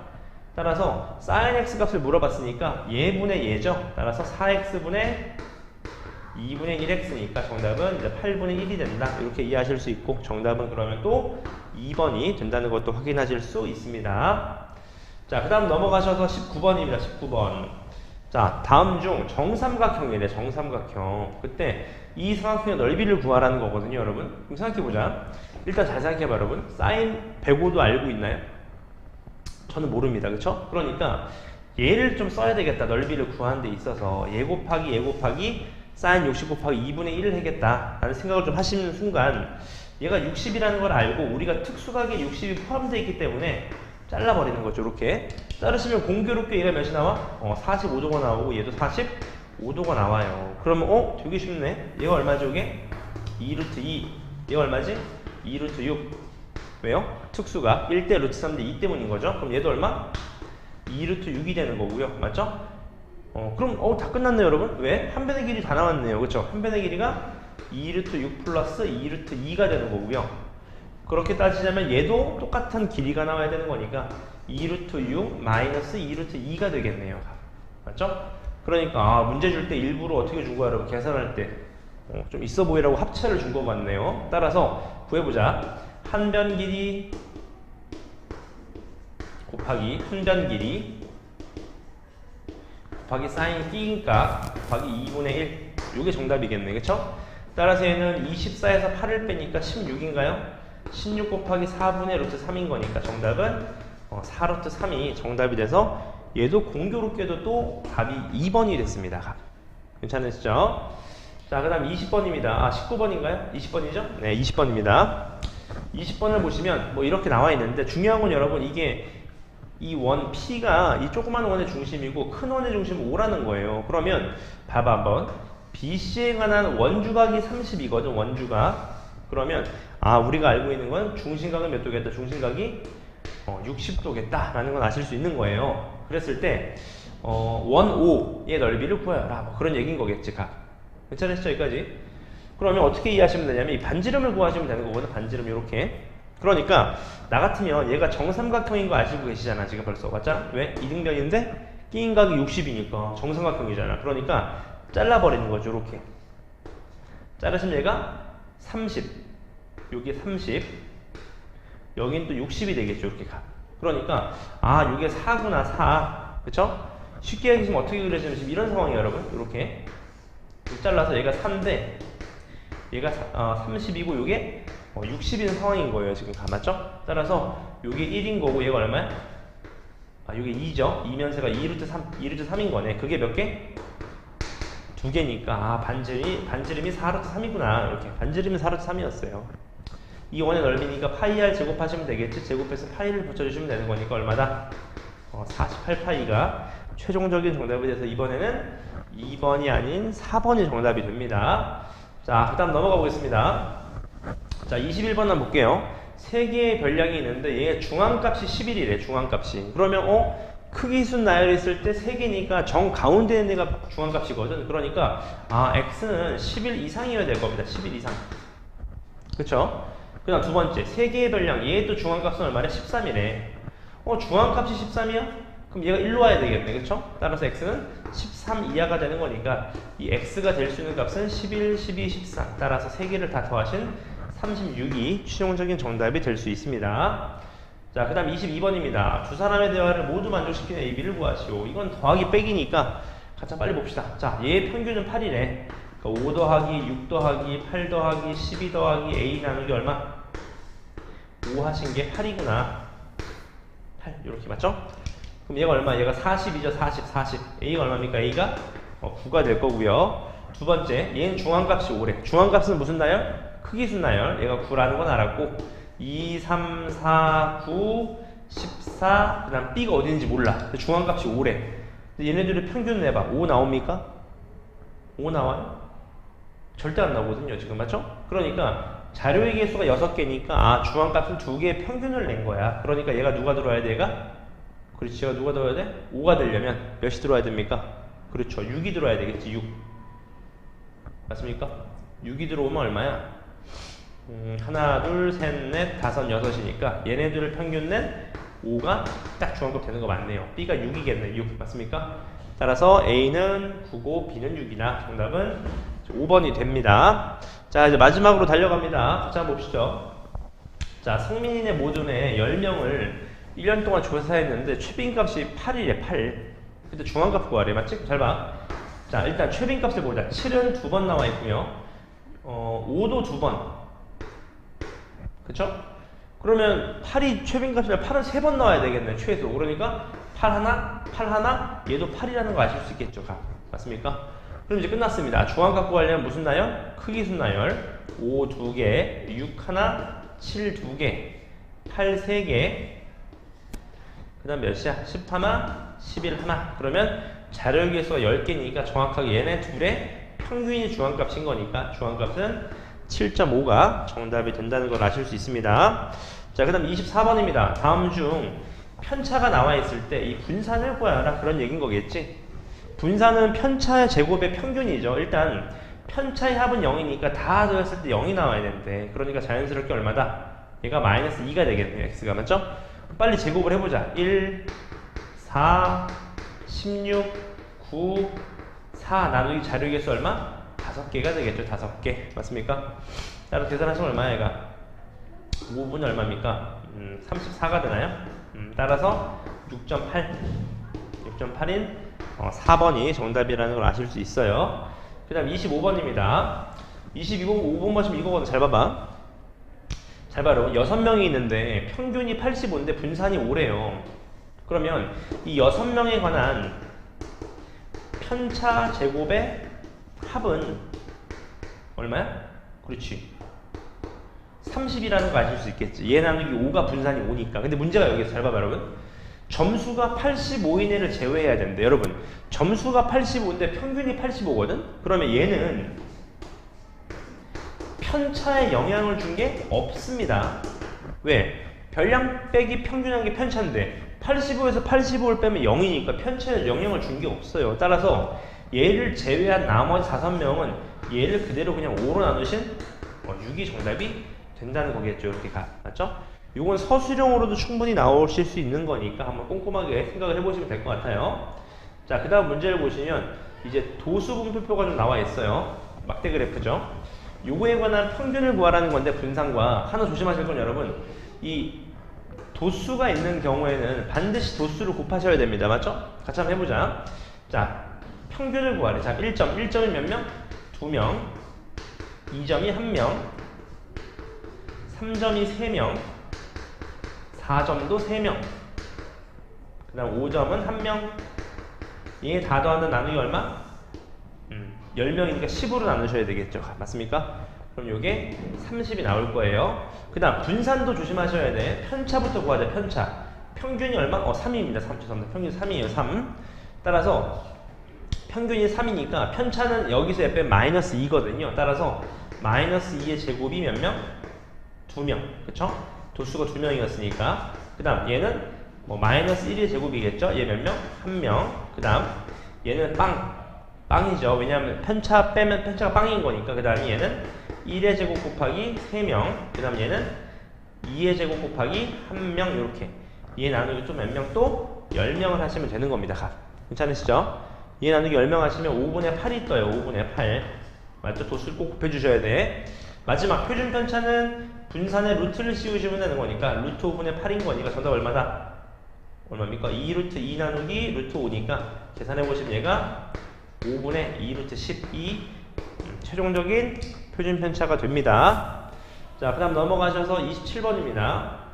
따라서 sin X 값을 물어봤으니까 얘분의 얘죠. 따라서 4X분의 2분의 1x니까 정답은 이제 8분의 1이 된다. 이렇게 이해하실 수 있고 정답은 그러면 또 2번이 된다는 것도 확인하실 수 있습니다. 자, 그 다음 넘어가셔서 19번입니다. 19번. 자, 다음 중 정삼각형이래. 정삼각형. 그때 이 삼각형의 넓이를 구하라는 거거든요. 여러분. 그럼 생각해보자. 일단 잘 생각해봐 여러분. 사인 105도 알고 있나요? 저는 모릅니다. 그쵸? 그러니까 얘를 좀 써야 되겠다. 넓이를 구하는 데 있어서 얘 곱하기 사인 60 곱하기 2분의 1을 해야겠다 라는 생각을 좀 하시는 순간 얘가 60이라는 걸 알고 우리가 특수각에 60이 포함되어 있기 때문에 잘라버리는 거죠. 이렇게 자르시면 공교롭게 얘가 몇이 나와? 45도가 나오고 얘도 45도가 나와요. 그러면 되게 쉽네. 얘가 얼마죠? 이게 2루트 2. 얘가 얼마지? 2루트 6. 왜요? 특수각 1대 루트 3대 2 때문인 거죠. 그럼 얘도 얼마? 2루트 6이 되는 거고요. 맞죠? 그럼 다 끝났네요 여러분. 왜? 한 변의 길이 다 나왔네요. 그쵸? 한 변의 길이가 2루트 6 플러스 2루트 2가 되는 거고요. 그렇게 따지자면 얘도 똑같은 길이가 나와야 되는 거니까 2루트 6 마이너스 2루트 2가 되겠네요. 맞죠? 그러니까 문제 줄 때 일부러 어떻게 준 거야 여러분? 계산할 때 좀 있어 보이라고 합체를 준 거 같네요. 따라서 구해보자. 한 변 길이 곱하기 한 변 길이 곱하기 사인 띄인값 곱하기 2분의 1. 이게 정답이겠네. 그쵸? 따라서 얘는 24에서 8을 빼니까 16인가요? 16 곱하기 4분의 루트 3인 거니까 정답은 4루트 3이 정답이 돼서 얘도 공교롭게도 또 답이 2번이 됐습니다. 괜찮으시죠? 자, 그 다음 20번입니다. 19번인가요? 20번이죠? 네, 20번입니다. 20번을 보시면 이렇게 나와 있는데 중요한 건 여러분 이게 이 원 P가 이 조그만 원의 중심이고 큰 원의 중심 5라는 거예요. 그러면 봐봐 한번. BC에 관한 원주각이 30이거든. 원주각. 그러면 우리가 알고 있는 건 중심각은 몇 도겠다? 중심각이 60도겠다 라는 건 아실 수 있는 거예요. 그랬을 때 원 O의 넓이를 구하라. 그런 얘기인 거겠지. 괜찮으시죠? 여기까지? 그러면 어떻게 이해하시면 되냐면 이 반지름을 구하시면 되는 거거든. 반지름 이렇게. 그러니까 나 같으면 얘가 정삼각형인 거 아시고 계시잖아. 지금 벌써 맞죠? 왜? 이등변인데 끼인 각이 60이니까 정삼각형이잖아. 그러니까 잘라버리는 거죠. 이렇게 자르시면 얘가 30, 여기 30, 여긴 또 60이 되겠죠. 이렇게 가. 그러니까 아 이게 4구나 4. 그쵸? 쉽게 얘기하시면 어떻게 그려지면 지금 이런 상황이에요. 여러분 이렇게 잘라서 얘가 3인데 얘가 30이고 이게 60인 상황인 거예요. 지금 다 맞죠? 따라서 이게 1인 거고 얘가 얼마야? 이게 2죠. 2면세가 2루트 3인 거네. 그게 몇 개? 2개니까 반지름이 4루트 3이구나. 이렇게 반지름이 4루트 3이었어요. 이 원의 넓이니까 파이 r 제곱하시면 되겠지. 제곱해서 파이를 붙여주시면 되는 거니까 얼마다? 48파이가 최종적인 정답이 돼서 이번에는 2번이 아닌 4번이 정답이 됩니다. 자, 그 다음 넘어가 보겠습니다. 자, 21번 한번 볼게요. 3개의 별량이 있는데 얘 중앙값이 11이래. 중앙값이. 그러면 크기순 나열이 있을 때 3개니까 정 가운데 있는 애가 중앙값이거든. 그러니까 x는 11 이상이어야 될 겁니다. 11 이상. 그쵸? 그 다음 두 번째 3개의 별량. 얘 또 중앙값은 얼마래? 13이래. 중앙값이 13이야? 그럼 얘가 1로 와야 되겠네. 그쵸? 따라서 x는 13 이하가 되는 거니까 이 x가 될 수 있는 값은 11, 12, 14. 따라서 3개를 다 더하신 36이 최종적인 정답이 될 수 있습니다. 자, 그 다음 22번입니다. 두 사람의 대화를 모두 만족시키는 AB를 구하시오. 이건 더하기 빼기니까 가자 빨리 봅시다. 자, 얘의 평균은 8이래. 그러니까 5 더하기 6 더하기 8 더하기 12 더하기 A 나누기 얼마? 5 하신 게 8이구나. 8 이렇게 맞죠? 그럼 얘가 얼마? 얘가 40이죠. 40. A가 얼마입니까? A가 9가 될 거고요. 두 번째, 얘는 중앙값이 5래. 중앙값은 무슨 나열? 크기순 나열. 얘가 9라는 건 알았고 2, 3, 4, 9, 14. 그 다음 B가 어딘지 몰라. 중앙값이 5래. 얘네들의 평균 내봐. 5 나옵니까? 5 나와요? 절대 안 나오거든요. 지금 맞죠? 그러니까 자료의 개수가 6개니까 중앙값은 2개의 평균을 낸 거야. 그러니까 얘가 누가 들어와야 돼? 얘가? 그렇지. 얘가 누가 들어와야 돼? 5가 되려면 몇이 들어와야 됩니까? 그렇죠. 6이 들어와야 되겠지. 6. 맞습니까? 6이 들어오면 얼마야? 하나, 둘, 셋, 넷, 다섯, 여섯이니까 얘네들을 평균 낸 5가 딱 중앙값 되는 거 맞네요. B가 6이겠네. 6. 맞습니까? 따라서 A는 9고 B는 6이나 정답은 5번이 됩니다. 자, 이제 마지막으로 달려갑니다. 자, 봅시죠. 자, 성민이네 모든의 10명을 1년 동안 조사했는데 최빈값이 8이래. 8. 근데 중앙값 구하래. 맞지? 잘 봐. 자, 일단 최빈값을 보자. 7은 2번 나와 있고요. 5도 2번. 그쵸? 그러면 8이 최빈값이라 8은 3번 나와야 되겠네. 최소. 그러니까 8 하나, 얘도 8이라는 거 아실 수 있겠죠. 맞습니까? 그럼 이제 끝났습니다. 중앙값 구하려면 무슨 나열? 크기순 나열. 5 2개, 6 하나, 7 2개, 8 3개. 그 다음 몇이야? 10 하나, 11 하나. 그러면 자료 개수가 10개니까 정확하게 얘네 둘의 평균이 중앙값인 거니까 중앙값은 7.5가 정답이 된다는 걸 아실 수 있습니다. 자, 그 다음 24번입니다. 다음 중 편차가 나와 있을 때 이 분산을 구하라 그런 얘기인 거겠지? 분산은 편차의 제곱의 평균이죠. 일단 편차의 합은 0이니까 다 더했을 때 0이 나와야 되는데 그러니까 자연스럽게 얼마다? 얘가 마이너스 2가 되겠네요. x가 맞죠? 빨리 제곱을 해보자. 1, 4, 16, 9, 4 나누기 자료 개수 얼마? 5개가 되겠죠. 5개. 맞습니까? 따로 계산하시면 얼마야 얘가? 5분이 얼마입니까? 34가 되나요? 따라서 6.8인 4번이 정답이라는 걸 아실 수 있어요. 그 다음 25번입니다. 5번 보시면 이거거든. 잘 봐봐. 잘 봐요. 6명이 있는데 평균이 85인데 분산이 5래요. 그러면 이 6명에 관한 편차 제곱의 합은 얼마야? 그렇지. 30이라는 거 아실 수 있겠지. 얘 나누기 5가 분산이 5니까. 근데 문제가 여기서 잘 봐봐 여러분. 점수가 85인 애를 제외해야 되는데 여러분 점수가 85인데 평균이 85거든? 그러면 얘는 편차에 영향을 준 게 없습니다. 왜? 별량 빼기 평균한 게 편차인데 85에서 85를 빼면 0이니까 편차에 영향을 준 게 없어요. 따라서 얘를 제외한 나머지 5명은 얘를 그대로 그냥 5로 나누신 6이 정답이 된다는 거겠죠. 이렇게 맞죠? 이건 서술형으로도 충분히 나오실 수 있는 거니까 한번 꼼꼼하게 생각을 해보시면 될 것 같아요. 자, 그 다음 문제를 보시면 이제 도수분표표가 좀 나와 있어요. 막대 그래프죠. 요거에 관한 평균을 구하라는 건데 분산과 하나 조심하실 건 여러분, 이 도수가 있는 경우에는 반드시 도수를 곱하셔야 됩니다. 맞죠? 같이 한번 해보자. 자, 평균을 구하래. 자, 1점. 1점이 몇 명? 2명. 2점이 1명. 3점이 3명. 4점도 3명. 그 다음 5점은 1명. 얘 다 더하면 나누기 얼마? 10명이니까 10으로 나누셔야 되겠죠. 맞습니까? 그럼 요게 30이 나올 거예요. 그 다음 분산도 조심하셔야 돼. 편차부터 구하자. 편차. 평균이 얼마? 3입니다. 3. 죄송합니다. 평균이 3이에요. 3. 따라서 평균이 3이니까 편차는 여기서 빼면 마이너스 2거든요. 따라서 마이너스 2의 제곱이 몇 명? 2명. 그쵸? 도수가 2명이었으니까. 그 다음 얘는 뭐 마이너스 1의 제곱이겠죠? 얘 몇 명? 1명. 그 다음 얘는 빵이죠. 왜냐하면 편차 빼면 편차가 빵인 거니까. 그 다음에 얘는 1의 제곱 곱하기 3명. 그 다음 얘는 2의 제곱 곱하기 1명. 이렇게 얘 나누기 또 몇 명? 또 10명을 하시면 되는 겁니다. 괜찮으시죠? 얘 나누기 10명 하시면 5분의 8이 떠요. 5분의 8. 맞죠? 도수를 꼭 곱해주셔야 돼. 마지막 표준 편차는 분산에 루트를 씌우시면 되는 거니까 루트 5분의 8인 거니까 정답 얼마다? 얼마입니까? 2 루트 2 나누기 루트 5니까 계산해보시면 얘가 5분의 2 루트 12 최종적인 표준 편차가 됩니다. 자, 그 다음 넘어가셔서 27번입니다.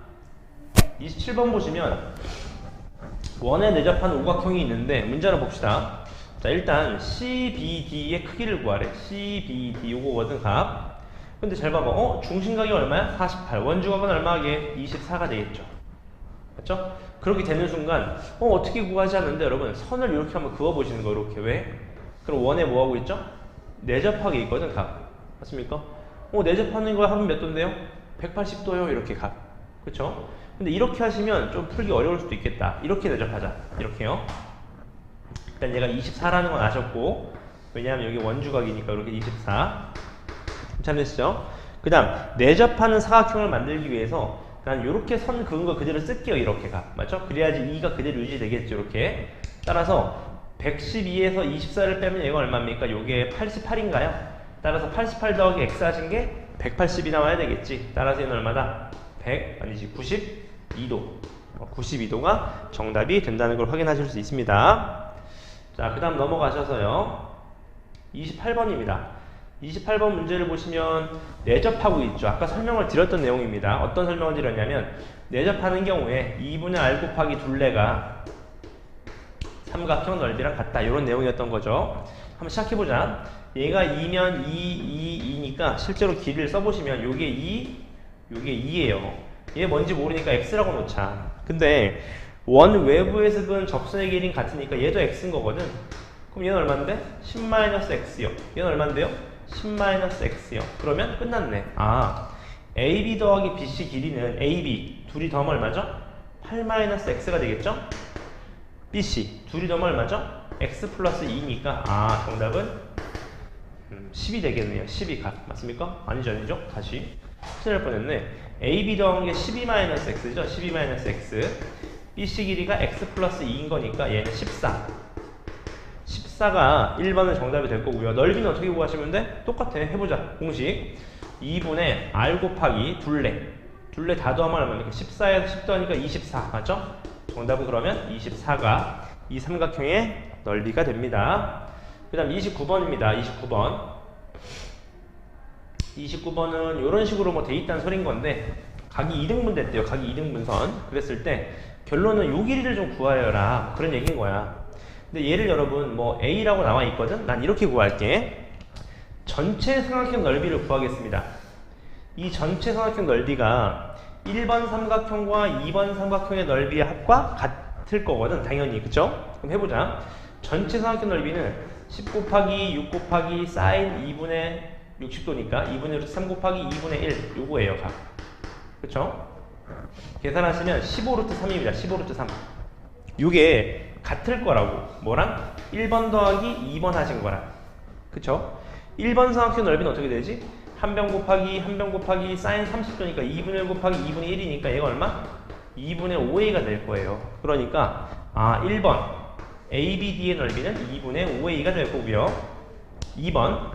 27번 보시면 원에 내접한 오각형이 있는데 문제 하나 봅시다. 자, 일단 CBD의 크기를 구하래. CBD 요거거든 값. 근데 잘 봐봐. 중심각이 얼마야? 48. 원주각은 얼마게? 24가 되겠죠. 맞죠? 그렇게 되는 순간 어떻게 구하지 않는데 여러분 선을 이렇게 한번 그어보시는 거. 이렇게. 왜? 그럼 원에 뭐하고 있죠? 내접하게 있거든 값. 맞습니까? 내접하는 거 하면 몇 도인데요? 180도요. 이렇게 값. 그쵸? 근데 이렇게 하시면 좀 풀기 어려울 수도 있겠다. 이렇게 내접하자. 이렇게요. 일단 얘가 24라는 건 아셨고, 왜냐하면 여기 원주각이니까 이렇게 24. 괜찮으시죠? 그 다음 내접하는 사각형을 만들기 위해서 난 이렇게 선 그은 거 그대로 쓸게요. 이렇게 가. 맞죠? 그래야지 2가 그대로 유지되겠죠. 이렇게. 따라서 112에서 24를 빼면 얘가 얼마입니까? 요게 88인가요? 따라서 88 더하기 x 하신 게 180이 나와야 되겠지. 따라서 얘는 얼마다? 92도. 92도가 정답이 된다는 걸 확인하실 수 있습니다. 자, 그 다음 넘어가셔서요. 28번입니다. 28번 문제를 보시면 내접하고 있죠. 아까 설명을 드렸던 내용입니다. 어떤 설명을 드렸냐면 내접하는 경우에 2분의 r 곱하기 둘레가 삼각형 넓이랑 같다. 이런 내용이었던 거죠. 한번 시작해보자. 얘가 2면 2니까 실제로 길이를 써보시면 요게 2, 요게 2예요. 얘 뭔지 모르니까 x라고 놓자. 근데 원 외부에서 그은 접선의 길이는 같으니까 얘도 x인 거거든. 그럼 얘는 얼마인데? 10-x요. 얘는 얼마인데요? 10-x요. 그러면 끝났네. AB 더하기 BC 길이는 AB 둘이 더하면 얼마죠? 8-x가 되겠죠? BC 둘이 더하면 얼마죠? x 플러스 2니까 정답은 10이 되겠네요. 12 값. 맞습니까? 아니죠. 다시 큰일 날 뻔했네. AB 더한 게 12-x죠. 12-x. BC 길이가 x 플러스 2인 거니까 얘는 14. 14가 1번은 정답이 될 거고요. 넓이는 어떻게 구하시면 돼? 똑같아. 해보자. 공식 2분의 r 곱하기 둘레 다 더하면 얼마입니까? 14에서 10 더하니까 24. 맞죠? 정답은 그러면 24가 이 삼각형의 넓이가 됩니다. 그 다음 29번입니다. 29번은 이런 식으로 뭐 돼 있다는 소린 건데 각이 2등분 됐대요. 각이 2등분선. 그랬을 때 결론은 요 길이를 좀 구하여라. 그런 얘기인 거야. 근데 얘를 여러분 뭐 A라고 나와 있거든? 난 이렇게 구할게. 전체 삼각형 넓이를 구하겠습니다. 이 전체 삼각형 넓이가 1번 삼각형과 2번 삼각형의 넓이의 합과 같을 거거든. 당연히. 그쵸? 그럼 해보자. 전체 삼각형 넓이는 10 곱하기 6 곱하기 사인 2분의 60도니까 2분의 3 곱하기 2분의 1 요거예요. 각. 그쵸? 계산하시면 15루트 3입니다. 15루트 3. 요게 같을 거라고. 뭐랑? 1번 더하기 2번 하신 거랑. 그쵸? 1번 삼각형 넓이는 어떻게 되지? 한 변 곱하기 사인 30도니까 2분의 1 곱하기 2분의 1이니까 얘가 얼마? 2분의 5a가 될 거예요. 그러니까 1번 ABD의 넓이는 2분의 5a가 될 거고요. 2번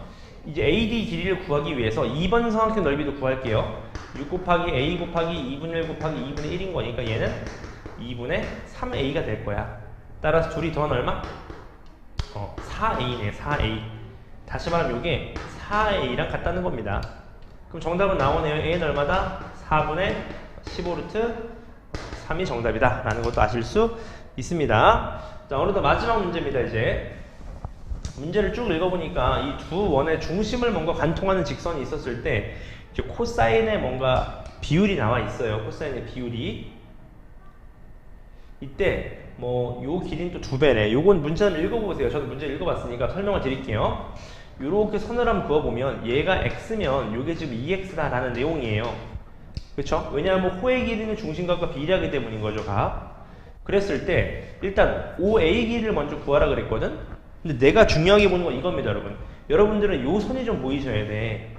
이제 AD 길이를 구하기 위해서 2번 삼각형 넓이도 구할게요. 6 곱하기 A 곱하기 2분의 1 곱하기 2분의 1인 거니까 얘는 2분의 3a가 될 거야. 따라서 둘이 더하면 얼마? 4a네. 4a. 다시 말하면 이게 4a랑 같다는 겁니다. 그럼 정답은 나오네요. a는 얼마다? 4분의 15루트 3이 정답이다 라는 것도 아실 수 있습니다. 자, 오늘도 마지막 문제입니다. 이제 문제를 쭉 읽어보니까 이 두 원의 중심을 뭔가 관통하는 직선이 있었을 때 이제 코사인의 뭔가 비율이 나와 있어요. 코사인의 비율이. 이때 뭐 요 길이는 또 2배래. 요건 문제를 읽어보세요. 저도 문제 읽어봤으니까 설명을 드릴게요. 요렇게 선을 한번 그어보면 얘가 x면 요게 지금 2x다 라는 내용이에요. 그쵸? 왜냐하면 호의 길이는 중심각과 비례하기 때문인 거죠. 각. 그랬을 때 일단 OA 길이를 먼저 구하라 그랬거든. 근데 내가 중요하게 보는 건 이겁니다. 여러분들은 요 선이 좀 보이셔야 돼.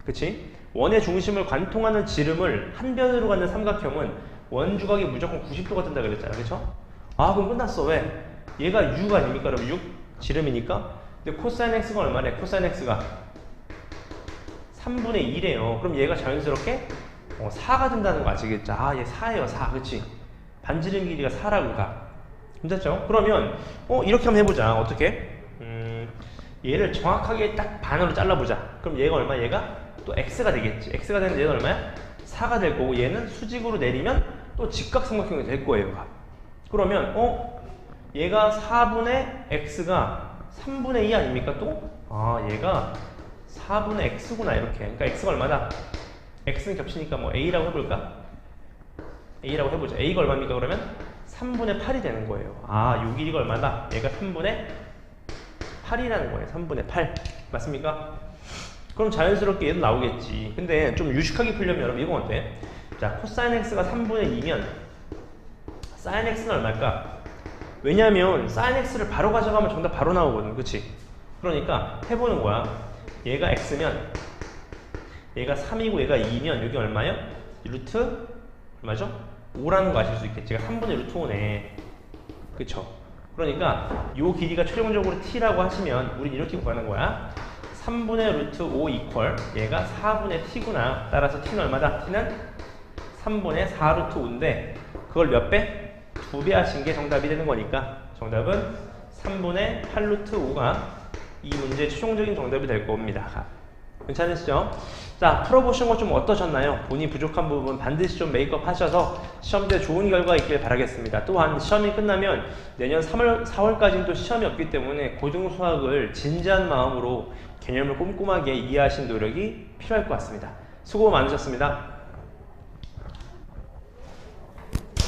그치? 원의 중심을 관통하는 지름을 한 변으로 갖는 삼각형은 원주각이 무조건 90도가 된다 그랬잖아. 그쵸? 그럼 끝났어. 왜? 얘가 U가 아닙니까? 여러분 6? 지름이니까. 근데 코사인 X가 얼마래? 코사인 X가 3분의 2래요. 그럼 얘가 자연스럽게 4가 된다는 거 아시겠죠? 얘 4예요. 4. 그치? 반지름 길이가 4라고 가. 됐죠? 그러면 이렇게 한번 해보자. 어떻게? 얘를 정확하게 딱 반으로 잘라보자. 그럼 얘가 얼마? 얘가 또 X가 되겠지. X가 되는 얘는 얼마야? 4가 될 거고 얘는 수직으로 내리면 또 직각삼각형이 될 거예요. 그러면 얘가 4분의 X가 3분의 2 아닙니까 또? 얘가 4분의 X구나 이렇게. 그러니까 X가 얼마다? X는 겹치니까 뭐 A라고 해볼까? A라고 해보자. A가 얼마입니까 그러면? 3분의 8이 되는 거예요. 요 길이가 얼마다? 얘가 3분의 8이라는 거예요. 3분의 8. 맞습니까? 그럼 자연스럽게 얘도 나오겠지. 근데 좀 유식하게 풀려면 여러분 이건 어때? 자, 코사인 X가 3분의 2면 사인 X는 얼마일까? 왜냐면 사인 X를 바로 가져가면 정답 바로 나오거든. 그치? 그러니까 해보는 거야. 얘가 X면 얘가 3이고 얘가 2면 여기 얼마예요? 루트 얼마죠? 5라는 거 아실 수 있겠지. 제가 3분의 루트 5네. 그쵸? 그러니까 요 길이가 최종적으로 t라고 하시면 우린 이렇게 구하는 거야. 3분의 루트 5 이퀄 얘가 4분의 t구나. 따라서 t는 얼마다? t는 3분의 4 루트 5인데 그걸 몇 배? 2배 하신 게 정답이 되는 거니까 정답은 3분의 8 루트 5가 이 문제의 최종적인 정답이 될 겁니다. 괜찮으시죠? 자, 풀어보신 거 좀 어떠셨나요? 본인 부족한 부분 반드시 좀 메이크업 하셔서 시험 때 좋은 결과 있길 바라겠습니다. 또한 시험이 끝나면 내년 4월까지는 또 시험이 없기 때문에 고등수학을 진지한 마음으로 개념을 꼼꼼하게 이해하신 노력이 필요할 것 같습니다. 수고 많으셨습니다.